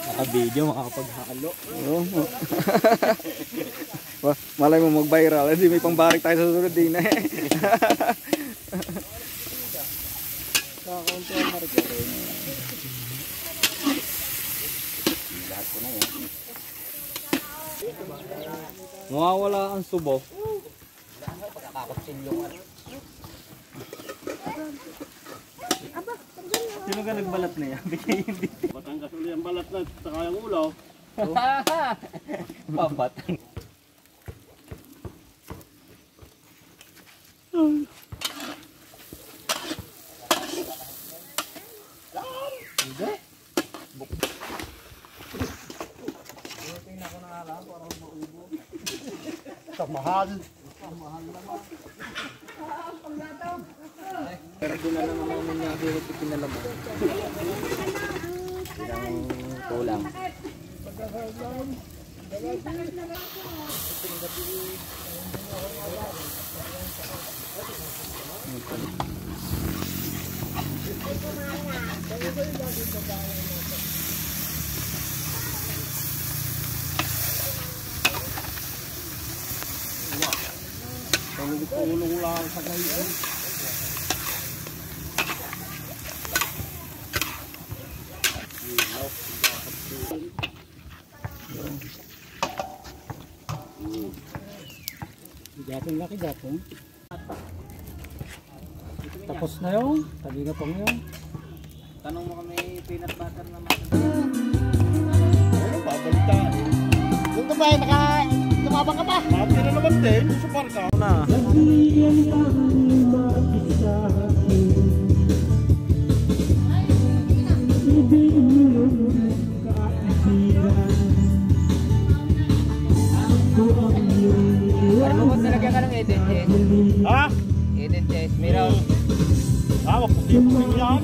Naka-video, makakapaghalo. Oo. Malay mo mag-viral. Hindi may pangbarik tayo sa susunod din eh. Kakaunti ang margarin. Lahat ko na yan. Mawawala ang subo. Sino ka nagbalat na yan? Batangas ulit ang balat na sa kayang ulaw. Pabatang. Mahal. Pero doon na naman namin niya hirap pinalaman. Ilang kulang. Tulong lang sa gayon. Gatong laki gatong. Tapos na yung tabi ka pang yun. Tanong mo kami peanut butter naman. Ano ba? Balitaan. Yung kumain lumabang ka pa. Mati na naman din. Sa parka. Na. Ano mo talaga ka ng Eden Chess? Ha? Eden Chess, meron. Ah, maputi-puti yan.